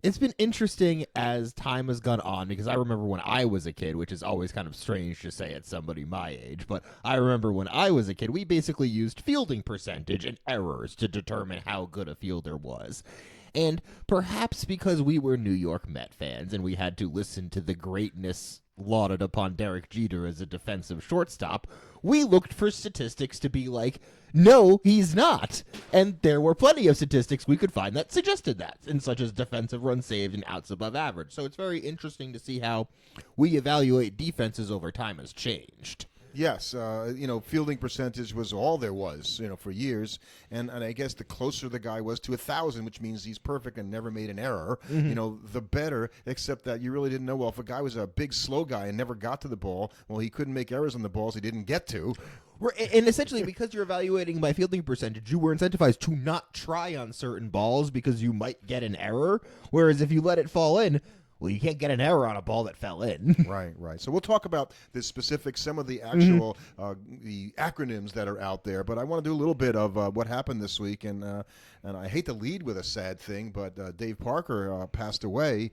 It's been interesting as time has gone on because I remember when I was a kid, which is always kind of strange to say at somebody my age, but I remember when I was a kid, we basically used fielding percentage and errors to determine how good a fielder was. And perhaps because we were New York Met fans and we had to listen to the greatness lauded upon Derek Jeter as a defensive shortstop, we looked for statistics to be like, no, he's not. And there were plenty of statistics we could find that suggested that, and such as defensive runs saved and outs above average. So it's very interesting to see how we evaluate defenses over time has changed. Yes, fielding percentage was all there was, for years, and I guess the closer the guy was to 1,000, which means he's perfect and never made an error, the better. Except that you really didn't know. Well, if a guy was a big, slow guy and never got to the ball, well, he couldn't make errors on the balls he didn't get to. And essentially, because you're evaluating by fielding percentage, you were incentivized to not try on certain balls because you might get an error. Whereas if you let it fall in, well, you can't get an error on a ball that fell in. Right. So we'll talk about the specifics, some of the actual the acronyms that are out there. But I want to do a little bit of what happened this week, and I hate to lead with a sad thing, but Dave Parker passed away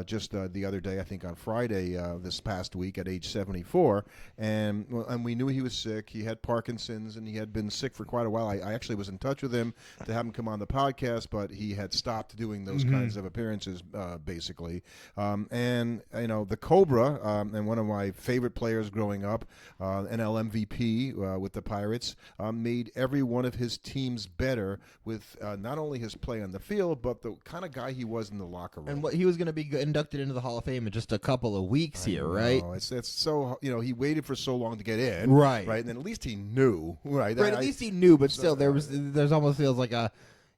just the other day, I think on Friday this past week at age 74, and we knew he was sick. He had Parkinson's, and he had been sick for quite a while. I actually was in touch with him to have him come on the podcast, but he had stopped doing those kinds of appearances, basically. And the Cobra, and one of my favorite players growing up, NL MVP with the Pirates, made every one of his teams better with not only his play on the field, but the kind of guy he was in the locker room. And he was going to be inducted into the Hall of Fame in just a couple of weeks here, right? It's so he waited for so long to get in, right? And then at least he knew, right? At least he knew, but still, there's almost feels like a.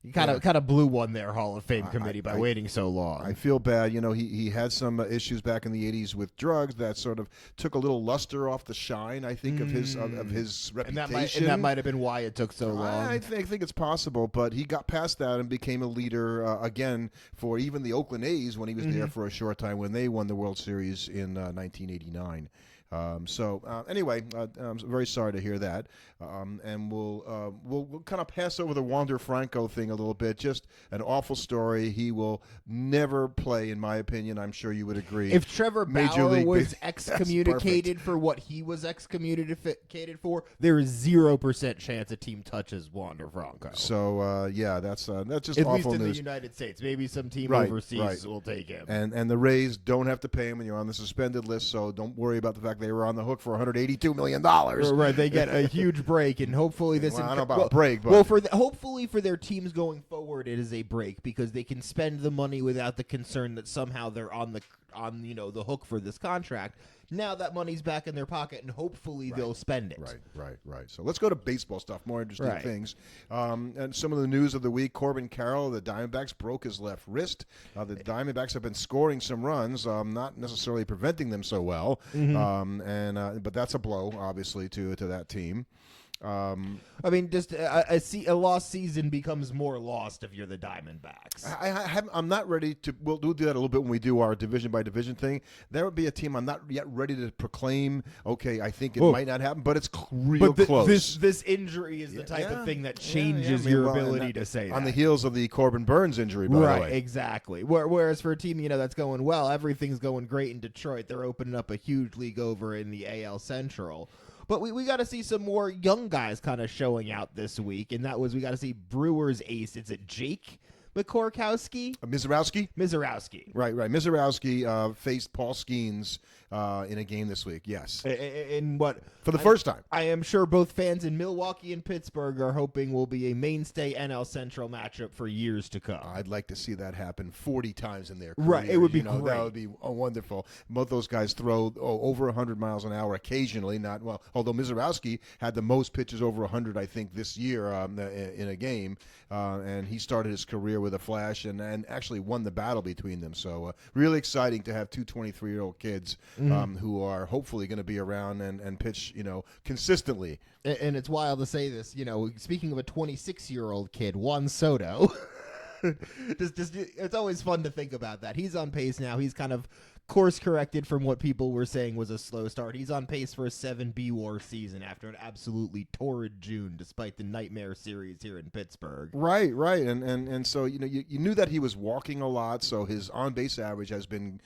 You kind of blew one there, Hall of Fame committee, by waiting so long. I feel bad. He had some issues back in the 80s with drugs that sort of took a little luster off the shine, I think, of his reputation. And that might have been why it took so long. I think it's possible, but he got past that and became a leader again for even the Oakland A's when he was there for a short time when they won the World Series in 1989. Anyway, I'm very sorry to hear that, and we'll kind of pass over the Wander Franco thing a little bit. Just an awful story. He will never play, in my opinion. I'm sure you would agree. If Trevor Bauer was excommunicated for what he was excommunicated for, there is 0% chance a team touches Wander Franco. So that's just at awful least in news. the United States. Maybe some team overseas will take him. And the Rays don't have to pay him, and you're on the suspended list. So don't worry about the fact they were on the hook for $182 million. Right, they get a huge break, and hopefully this. I don't know about a break, but hopefully for their teams going forward, it is a break because they can spend the money without the concern that somehow they're on the hook for this contract. Now that money's back in their pocket, and hopefully they'll spend it. Right. So let's go to baseball stuff, more interesting things. And some of the news of the week, Corbin Carrol, the Diamondbacks, broke his left wrist. The Diamondbacks have been scoring some runs, not necessarily preventing them so well. But that's a blow, obviously, to that team. I mean, just a lost season becomes more lost if you're the Diamondbacks. I'm not ready to. We'll do that a little bit when we do our division by division thing. There would be a team I'm not yet ready to proclaim. Okay, I think it might not happen, but it's real close. This injury is the type of thing that changes your ability to say that. On the heels of the Corbin Burnes injury, by the way. Right, exactly. Whereas for a team that's going well, everything's going great in Detroit. They're opening up a huge league over in the AL Central. But we got to see some more young guys kind of showing out this week, and we got to see Brewers ace. Is it Jake Mikorkowski? Mizorowski. Right. Mizorowski faced Paul Skeens in a game this week. Yes. In what? For the first time. I am sure both fans in Milwaukee and Pittsburgh are hoping will be a mainstay NL Central matchup for years to come. I'd like to see that happen 40 times in their career. Right. It would be great. That would be wonderful. Both those guys throw over 100 miles an hour occasionally. Although Mizorowski had the most pitches over 100, I think, this year in a game. And he started his career with a flash and actually won the battle between them. So really exciting to have two 23-year-old kids who are hopefully going to be around and pitch, consistently. And it's wild to say this, speaking of a 26-year-old kid, Juan Soto. It's always fun to think about that. He's on pace now. He's kind of course corrected from what people were saying was a slow start. He's on pace for a 7B WAR season after an absolutely torrid June, despite the nightmare series here in Pittsburgh. Right. And so you knew that he was walking a lot, so his on base average has been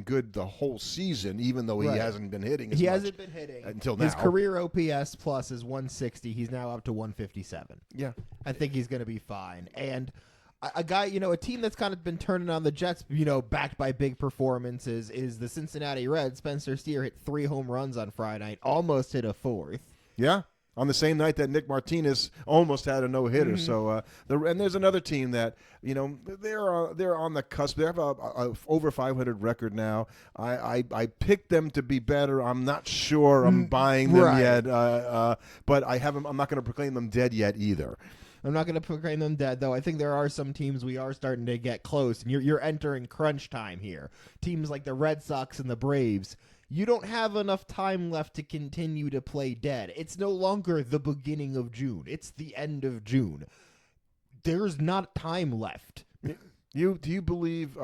good the whole season, even though he hasn't been hitting. He hasn't been hitting until now. His career OPS plus is 160. He's now up to 157. Yeah, I think he's going to be fine. And a guy, a team that's kind of been turning on the Jets, backed by big performances, is the Cincinnati Reds. Spencer Steer hit 3 home runs on Friday night, almost hit a 4th. Yeah. On the same night that Nick Martinez almost had a no-hitter. So and there's another team that they're on the cusp. They have a over 500 record now. I picked them to be better. I'm not sure I'm buying them yet, but I'm not going to proclaim them dead yet either. I'm not going to proclaim them dead, though. I think there are some teams we are starting to get close, and you're entering crunch time here. Teams like the Red Sox and the Braves. You don't have enough time left to continue to play dead. It's no longer the beginning of June. It's the end of June. There's not time left. Do you believe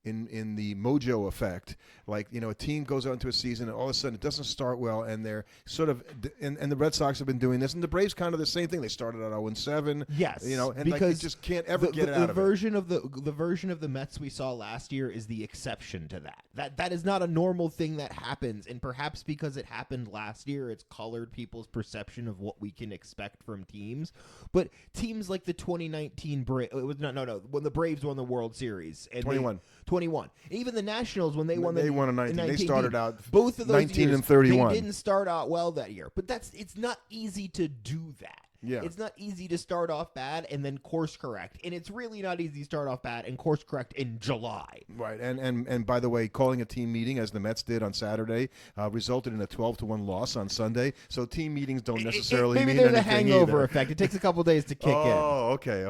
in the mojo effect? Like, a team goes out into a season and all of a sudden it doesn't start well, and they're sort of and the Red Sox have been doing this, and the Braves kind of the same thing. They started at 0-7. Yes, and because they just can't ever get it out of it. The version of the Mets we saw last year is the exception to that. That is not a normal thing that happens, and perhaps because it happened last year, it's colored people's perception of what we can expect from teams. But teams like the 2019 Braves, when the Braves won the World Series, and 21. Even the Nationals, when they won a 19. They started out both of those 19 years, and 31. They didn't start out well that year. But it's not easy to do that. Yeah. It's not easy to start off bad and then course correct. And it's really not easy to start off bad and course correct in July. Right. And by the way, calling a team meeting, as the Mets did on Saturday, resulted in a 12-1 loss on Sunday. So team meetings don't necessarily maybe mean there's anything a hangover either. effect. It takes a couple days to kick in. Oh, okay.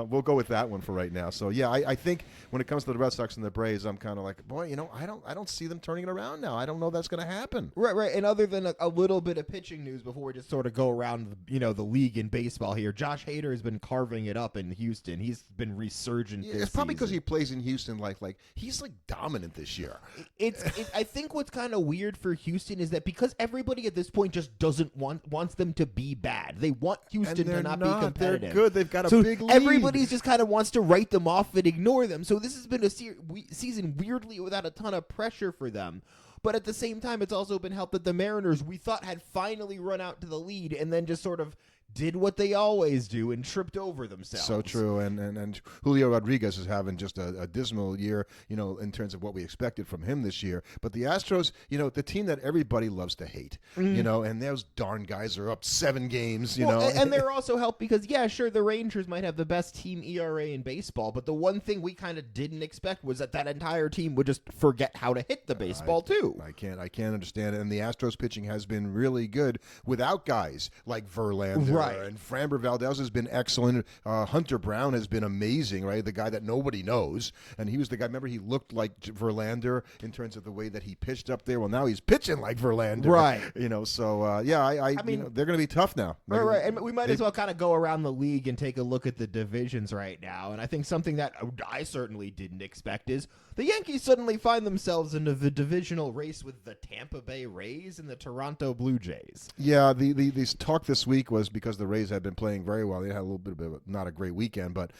We'll go with that one for right now. So yeah, I think when it comes to the Red Sox and the Braves, I'm kind of like, boy, I don't see them turning it around now. I don't know that's going to happen. Right. And other than a little bit of pitching news before we just sort of go around, the league in baseball here, Josh Hader has been carving it up in Houston. He's been resurgent this It's probably because season. he plays in Houston like he's like dominant this year. I think what's kind of weird for Houston is that because everybody at this point just wants them to be bad. They want Houston to not be competitive. They're good. They've got a big lead. Everybody's just kind of wants to write them off and ignore them. So this has been a season weirdly without a ton of pressure for them. But at the same time, it's also been helped that the Mariners, we thought, had finally run out to the lead and then just sort of did what they always do and tripped over themselves. So true. And Julio Rodriguez is having just a dismal year, in terms of what we expected from him this year. But the Astros, the team that everybody loves to hate, and those darn guys are up 7 games, And they're also helped because, sure, the Rangers might have the best team ERA in baseball, but the one thing we kind of didn't expect was that entire team would just forget how to hit the baseball, too. I can't understand it. And the Astros pitching has been really good without guys like Verlander. Right. And Framber Valdez has been excellent. Hunter Brown has been amazing, right? The guy that nobody knows. And he was the guy, remember, he looked like Verlander in terms of the way that he pitched up there. Well, now he's pitching like Verlander. Right. So, I mean, they're going to be tough now. Right. And we might as well kind of go around the league and take a look at the divisions right now. And I think something that I certainly didn't expect is the Yankees suddenly find themselves in the divisional race with the Tampa Bay Rays and the Toronto Blue Jays. Yeah, the talk this week was because the Rays had been playing very well. They had a little bit of not a great weekend, but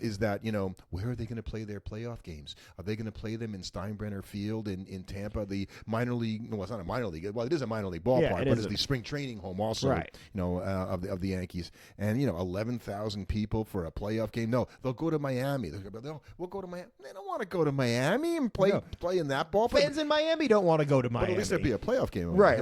is that, where are they going to play their playoff games? Are they going to play them in Steinbrenner Field in Tampa, the minor league? No, it's not a minor league. Well, it is a minor league ballpark, but it's the spring training home also, right. Of the Yankees. And, 11,000 people for a playoff game. No, they'll go to Miami. We'll go to Miami. They don't want to go to Miami and play in that ballpark. Fans in Miami don't want to go to Miami. But at least there'd be a playoff game. Right.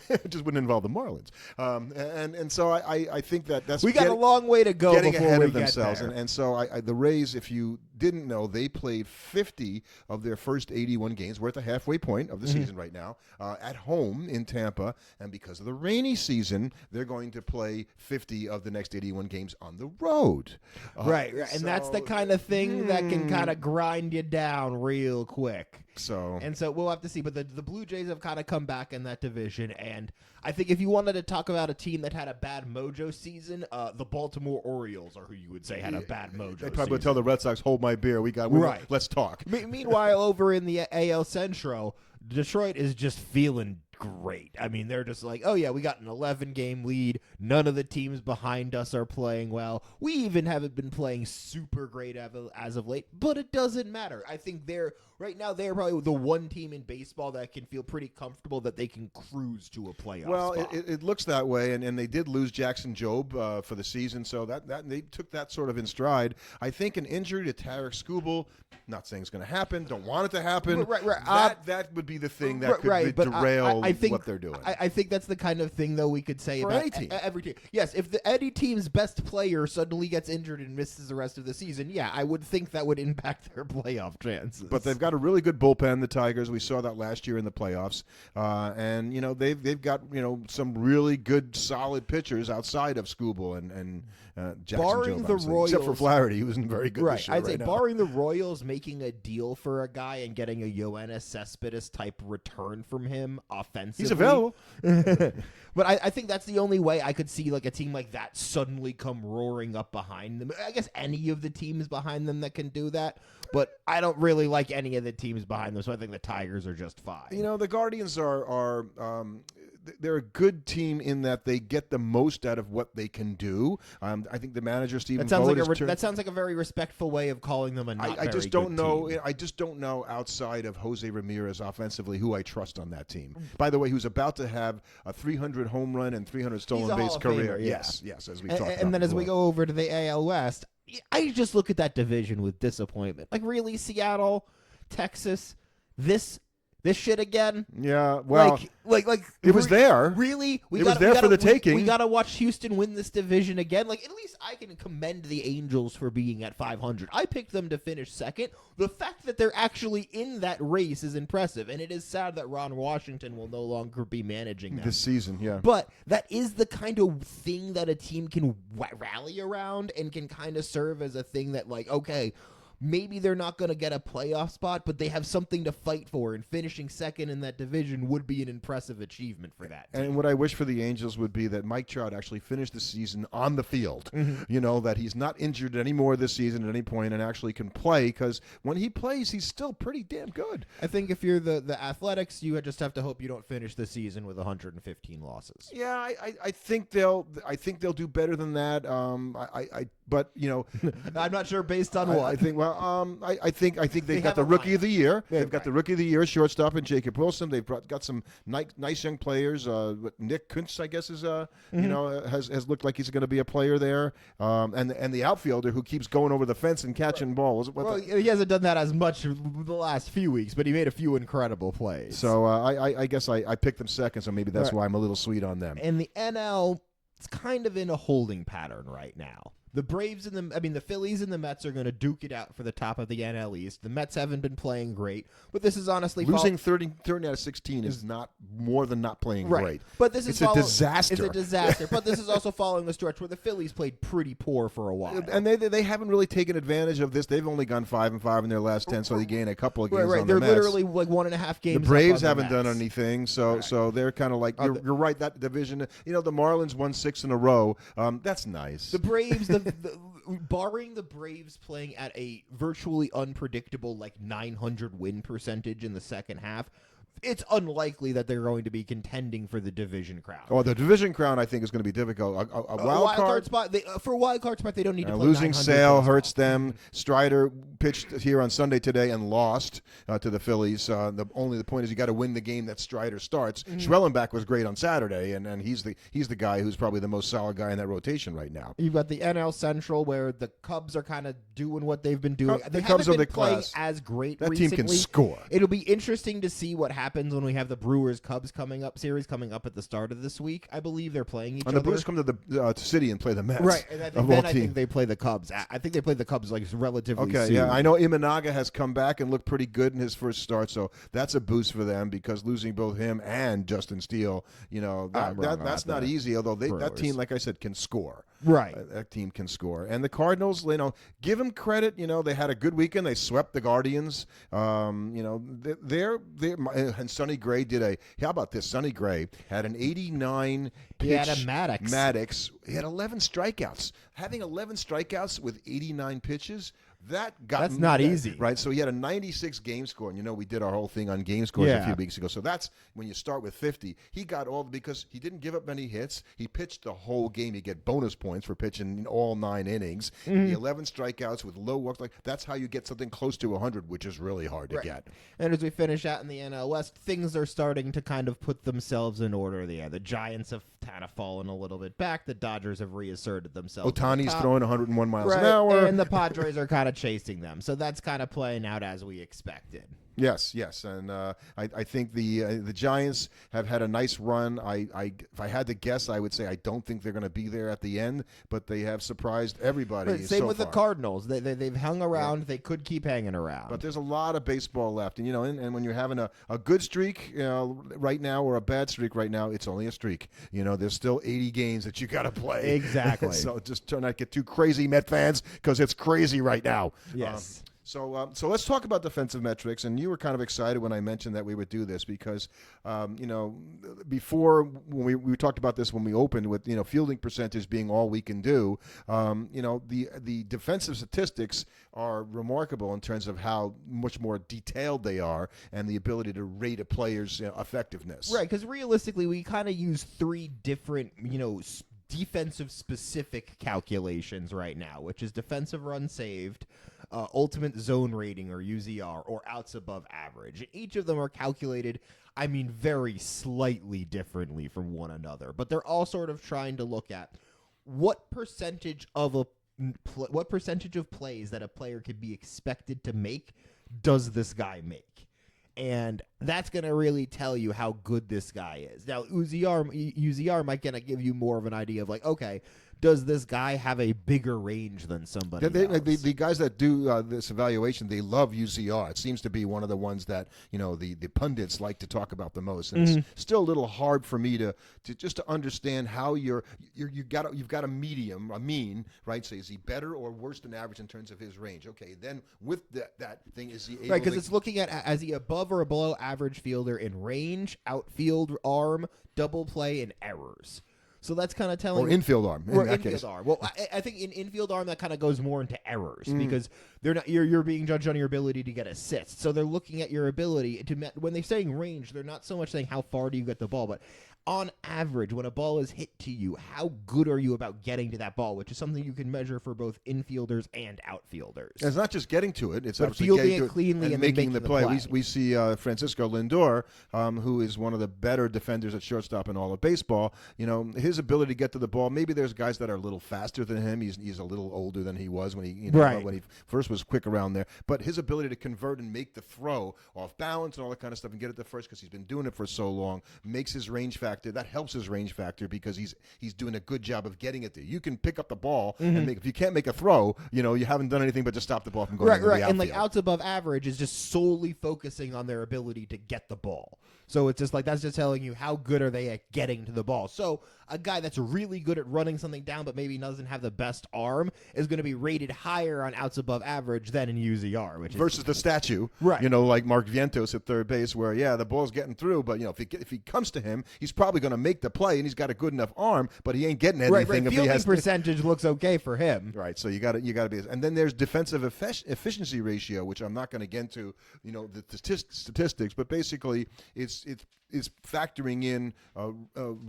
It just wouldn't involve the Marlins. And so I think that's we got a long way to go getting before ahead we of themselves. get there. And so the Rays, if you didn't know, they played 50 of their first 81 games. We're at the halfway point of the season right now, at home in Tampa. And because of the rainy season, they're going to play 50 of the next 81 games on the road. Right. And that's the kind of thing that can kind of grind you down real quick. So And so we'll have to see. But the Blue Jays have kind of come back in that division. And I think if you wanted to talk about a team that had a bad mojo season, the Baltimore Orioles are who you would say had a bad mojo they probably would season. tell the Red Sox, hold my beer. Right. Let's talk. Meanwhile, over in the AL Central, Detroit is just feeling great. I mean, they're just like, oh yeah, we got an 11-game lead. None of the teams behind us are playing well. We even haven't been playing super great as of late, but it doesn't matter. I think they're probably the one team in baseball that can feel pretty comfortable that they can cruise to a playoff spot. It looks that way, and they did lose Jackson Jobe for the season, so that they took that sort of in stride. I think an injury to Tarek Skubal, not saying it's going to happen, don't want it to happen. Right. That would be the thing that could derail what they're doing. I think that's the kind of thing, though, we could say for about any team. Every team. Yes, if any team's best player suddenly gets injured and misses the rest of the season, yeah, I would think that would impact their playoff chances. But they've got a really good bullpen, the Tigers. We saw that last year in the playoffs, and they've got some really good, solid pitchers outside of Skubal and Jackson barring Jobe, the Royals, except for Flaherty, he wasn't very good. Right, This year I'd say now. barring the Royals making a deal for a guy and getting a Yoenis Cespedes type return from him offensively, He's available. But I think that's the only way I could see like a team like that suddenly come roaring up behind them. I guess any of the teams behind them that can do that, but I don't really like any of the teams behind them, so I think the Tigers are just fine. The Guardians are they're a good team in that they get the most out of what they can do. I think the manager Stephen that sounds like a very respectful way of calling them a not I just very don't good know. team. I just don't know outside of Jose Ramirez offensively who I trust on that team. By the way, who's about to have a 300 home run and 300 stolen base career. Famer, yeah. Yes, as we talked about. And then as we before. go over to the AL West, I just look at that division with disappointment. Like, really, Seattle, Texas, this shit again? Yeah, well, like it was there. Really? It was there for the taking. We got to watch Houston win this division again. Like, at least I can commend the Angels for being at 500. I picked them to finish second. The fact that they're actually in that race is impressive, and it is sad that Ron Washington will no longer be managing them this season. Yeah, but that is the kind of thing that a team can rally around and can kind of serve as a thing that, like, okay, maybe they're not going to get a playoff spot, but they have something to fight for, and finishing second in that division would be an impressive achievement for that team. And what I wish for the Angels would be that Mike Trout actually finished the season on the field. That he's not injured anymore this season at any point and actually can play, because when he plays, he's still pretty damn good. I think if you're the Athletics, you just have to hope you don't finish the season with 115 losses. Yeah, I think they'll do better than that. But I'm not sure based on what. I think. Well, I think they've got have the a rookie of the year. Yeah, They've got the rookie of the year shortstop in Jacob Wilson. They've got some nice young players. Nick Kuntz, I guess, is has looked like he's going to be a player there. And the outfielder who keeps going over the fence and catching balls. He hasn't done that as much the last few weeks, but he made a few incredible plays. So I guess I picked them second, so maybe that's why I'm a little sweet on them. And the NL, it's kind of in a holding pattern right now. The the Phillies and the Mets are going to duke it out for the top of the NL East. The Mets haven't been playing great, but this is honestly losing 30 out of 16 is not more than not playing great. But this is a disaster. It's a disaster. But this is also following the stretch where the Phillies played pretty poor for a while, and they haven't really taken advantage of this. They've only gone 5-5 in their last 10, so they gain a couple of games. Right. On They're the Mets. literally like 1.5 games. The Braves up on haven't done anything, so they're kind of like you're right. That division, the Marlins won 6 in a row. That's nice. The Braves, barring the Braves playing at a virtually unpredictable 900 win percentage in the second half, it's unlikely that they're going to be contending for the division crown. Oh, the division crown, I think, is going to be difficult. A wild card spot. For a wild card spot, they don't need to play losing 900 Sale hurts them. Strider pitched here on Sunday today and lost to the Phillies. The point is you got to win the game that Strider starts. Schwellenbach was great on Saturday, and he's the guy who's probably the most solid guy in that rotation right now. You've got the NL Central where the Cubs are kind of doing what they've been doing. The Cubs are the playing class. as great. That recently. team can score. It'll be interesting to see what happens when we have the Brewers-Cubs series coming up at the start of this week. I believe they're playing each other. And the Brewers come to the city and play the Mets. Right, and I think they play the Cubs. I think they play the Cubs relatively soon. Yeah, I know Imanaga has come back and looked pretty good in his first start, so that's a boost for them because losing both him and Justin Steele, that's not easy, although that team, like I said, can score. Right. That team can score. And the Cardinals, give them credit. They had a good weekend. They swept the Guardians. And Sonny Gray how about this? Sonny Gray had an 89 pitch. He had a Maddox. He had 11 strikeouts. Having 11 strikeouts with 89 pitches, that's not easy. Right? So he had a 96 game score. And we did our whole thing on game scores a few weeks ago. So that's when you start with 50. He got because he didn't give up many hits. He pitched the whole game. He get bonus points for pitching all 9 innings. The 11 strikeouts with low walks. That's how you get something close to 100, which is really hard to get. And as we finish out in the NL West, things are starting to kind of put themselves in order there. The Giants have kind of fallen a little bit back. The Dodgers have reasserted themselves. Otani's throwing 101 miles an hour. And the Padres are kind of chasing them. So that's kind of playing out as we expected. Yes, and I think the Giants have had a nice run. If I had to guess, I would say I don't think they're going to be there at the end, but they have surprised everybody. Same with the Cardinals. They've hung around. Yeah. They could keep hanging around. But there's a lot of baseball left, and and when you're having a good streak right now or a bad streak right now, it's only a streak. There's still 80 games that you got to play. Exactly. So just try not to get too crazy, Met fans, because it's crazy right now. Yes. So let's talk about defensive metrics, and you were kind of excited when I mentioned that we would do this because, before when we talked about this when we opened with fielding percentage being all we can do, the defensive statistics are remarkable in terms of how much more detailed they are and the ability to rate a player's effectiveness. Right, because realistically, we kind of use 3 different defensive specific calculations right now, which is defensive run saved, ultimate zone rating or UZR, or outs above average. Each of them are calculated, very slightly differently from one another, but they're all sort of trying to look at what percentage of plays that a player could be expected to make does this guy make. And that's going to really tell you how good this guy is. Now, UZR might kind of give you more of an idea of okay, does this guy have a bigger range than somebody else? The guys that do this evaluation, they love UZR. It seems to be one of the ones that the pundits like to talk about the most. And it's still a little hard for me to understand how you've got a medium, a mean, right? So is he better or worse than average in terms of his range? Okay, then with that thing, is he able because it's looking at is he above or below average fielder in range, outfield arm, double play, and errors. So that's kind of telling. Or infield arm. Or infield arm. Well, I think in infield arm that kind of goes more into errors because they're not. You're being judged on your ability to get assists. So they're looking at your ability to. When they're saying range, they're not so much saying how far do you get the ball, but on average, when a ball is hit to you, how good are you about getting to that ball, which is something you can measure for both infielders and outfielders. And it's not just getting to it; it's but actually fielding getting it cleanly and making the play. We see Francisco Lindor, who is one of the better defenders at shortstop in all of baseball. His ability to get to the ball. Maybe there's guys that are a little faster than him. He's a little older than he was when he when he first was quick around there. But his ability to convert and make the throw off balance and all that kind of stuff and get it to first because he's been doing it for so long makes his range factor. That helps his range factor because he's doing a good job of getting it there. You can pick up the ball and if you can't make a throw, you haven't done anything but just stop the ball from going into the outfield. And outs above average is just solely focusing on their ability to get the ball. So it's just that's just telling you how good are they at getting to the ball. So a guy that's really good at running something down but maybe doesn't have the best arm is going to be rated higher on outs above average than in UZR, which versus the statue, right? Like Mark Vientos at third base, where the ball's getting through, but if he comes to him, he's probably going to make the play, and he's got a good enough arm, but he ain't getting anything. Right. If Fielding he has percentage looks okay for him, right? So you got to be, and then there's defensive efficiency ratio, which I'm not going to get into, the statistics, but basically it's factoring in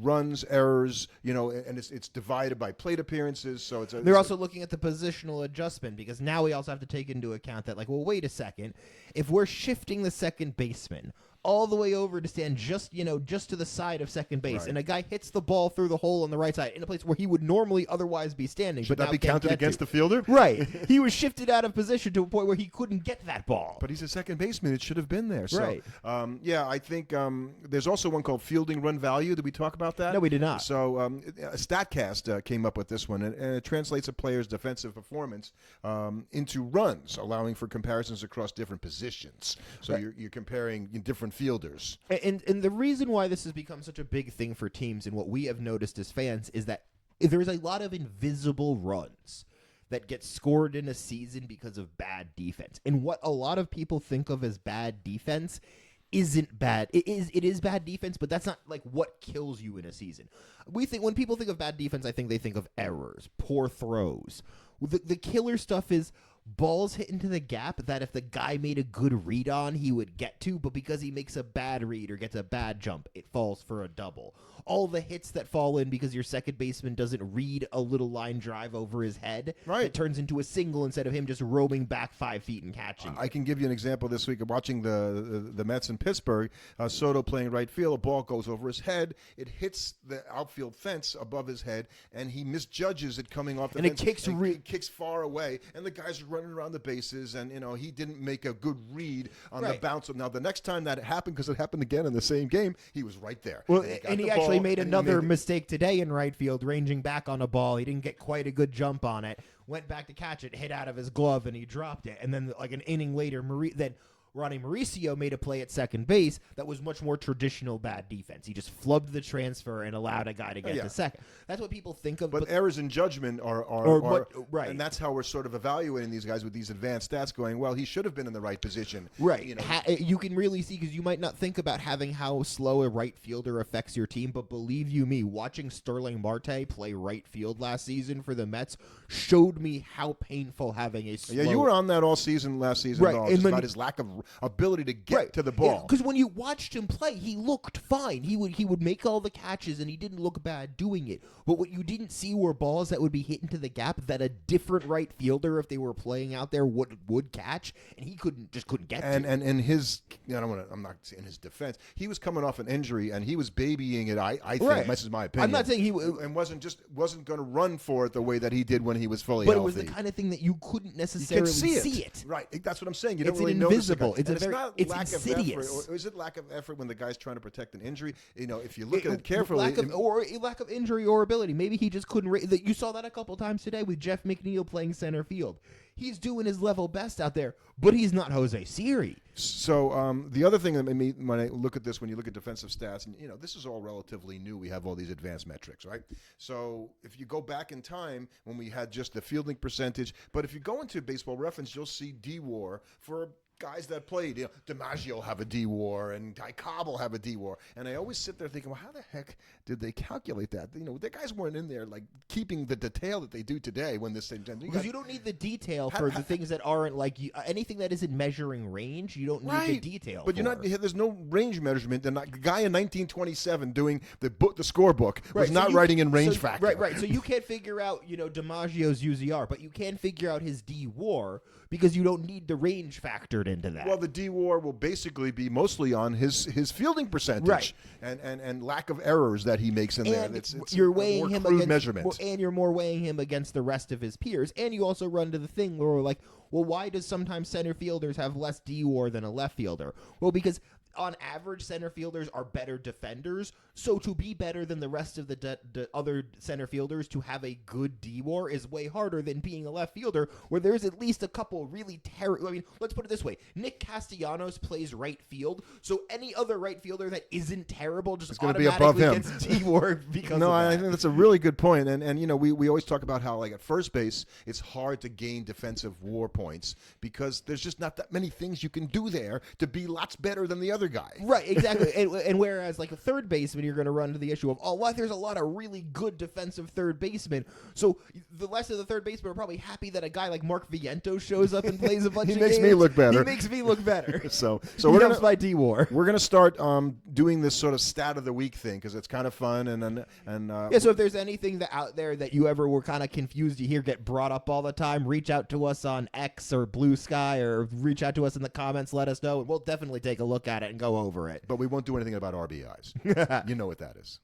runs, errors, and it's divided by plate appearances. So they're also looking at the positional adjustment because now we also have to take into account that wait a second, if we're shifting the second baseman all the way over to stand just to the side of second base, right, and a guy hits the ball through the hole on the right side in a place where he would normally otherwise be standing. Should but that be counted against the fielder? Right. He was shifted out of position to a point where he couldn't get that ball. But he's a second baseman. It should have been there. So, right. I think there's also one called fielding run value. Did we talk about that? No, we did not. So StatCast came up with this one, and it translates a player's defensive performance into runs, allowing for comparisons across different positions. So right, you're comparing different fielders. And the reason why this has become such a big thing for teams and what we have noticed as fans is that there's a lot of invisible runs that get scored in a season because of bad defense. And what a lot of people think of as bad defense isn't bad. It is bad defense, but that's not like what kills you in a season. When people think of bad defense, I think they think of errors, poor throws. The killer stuff is balls hit into the gap that if the guy made a good read on, he would get to, but because he makes a bad read or gets a bad jump, it falls for a double. All the hits that fall in because your second baseman doesn't read a little line drive over his head, right, it turns into a single instead of him just roaming back 5 feet and catching. I can give you an example this week of watching the Mets in Pittsburgh. Soto playing right field, a ball goes over his head, it hits the outfield fence above his head, and he misjudges it coming off the and fence. It kicks far away, and the guys are running around the bases, and he didn't make a good read on the bounce. Now the next time that happened, because it happened again in the same game, he was right there. Well, and he actually made another mistake today in right field, ranging back on a ball. He didn't get quite a good jump on it. Went back to catch it, hit out of his glove, and he dropped it. And then like an inning later, Ronnie Mauricio made a play at second base that was much more traditional bad defense. He just flubbed the transfer and allowed a guy to get to second. That's what people think of. But errors in judgment are right. And that's how we're sort of evaluating these guys with these advanced stats going, well, he should have been in the right position. Right. You can really see, because you might not think about having how slow a right fielder affects your team, but believe you me, watching Sterling Marte play right field last season for the Mets showed me how painful having a slow... Yeah, you were on that all season last season, right. Just about his lack of ability to get to the ball. Because when you watched him play, he looked fine. He would make all the catches, and he didn't look bad doing it. But what you didn't see were balls that would be hit into the gap that a different right fielder, if they were playing out there, would catch, and he couldn't get to. And his, I'm not saying his defense. He was coming off an injury, and he was babying it. I think this is my opinion. I'm not saying and wasn't going to run for it the way that he did when he was fully healthy. But it was the kind of thing that you couldn't necessarily see it. Right. That's what I'm saying. You it's don't really invisible. It's not lack insidious. Of effort, or is it lack of effort when the guy's trying to protect an injury? If you look at it carefully, lack of injury or ability. Maybe he just couldn't. You saw that a couple times today with Jeff McNeil playing center field. He's doing his level best out there, but he's not Jose Siri. So the other thing that made me, when I look at this, when you look at defensive stats, and this is all relatively new. We have all these advanced metrics, right? So if you go back in time when we had just the fielding percentage, but if you go into Baseball Reference, you'll see D-WAR for guys that played. DiMaggio have a D-WAR and Ty Cobb will have a D-WAR. And I always sit there thinking, well, how the heck did they calculate that? The guys weren't in there like keeping the detail that they do today when this thing. Because you don't need the detail for the things that aren't like anything that isn't measuring range. You don't need the detail. But there's no range measurement. And the guy in 1927 doing the scorebook was not writing in range factor. Right. So you can't figure out DiMaggio's UZR, but you can figure out his D-WAR because you don't need the range factored into that. Well, the D-WAR will basically be mostly on his fielding percentage and lack of errors that he makes in there. It's you're weighing him against measurement, and you're more weighing him against the rest of his peers. And you also run to the thing where we're like, well, why does sometimes center fielders have less D-WAR than a left fielder? Well, because on average, center fielders are better defenders. So to be better than the rest of the other center fielders, to have a good D-WAR is way harder than being a left fielder, where there's at least a couple really terrible. I mean, let's put it this way: Nick Castellanos plays right field, so any other right fielder that isn't terrible just automatically gets D-WAR because of that. I think that's a really good point. And we always talk about how, like, at first base, it's hard to gain defensive WAR points because there's just not that many things you can do there to be lots better than the other guy. Right, exactly. and whereas like a third baseman, you're going to run to the issue of, there's a lot of really good defensive third basemen. So the rest of the third basemen are probably happy that a guy like Mark Vientos shows up and plays a bunch of games. He makes me look better. He makes me look better. so we're going to D WAR. We're going to start doing this sort of stat of the week thing because it's kind of fun So if there's anything out there that you ever were kind of confused, you hear get brought up all the time, reach out to us on X or Blue Sky or reach out to us in the comments. Let us know, and we'll definitely take a look at it and go over it. But we won't do anything about RBIs. You know what that is.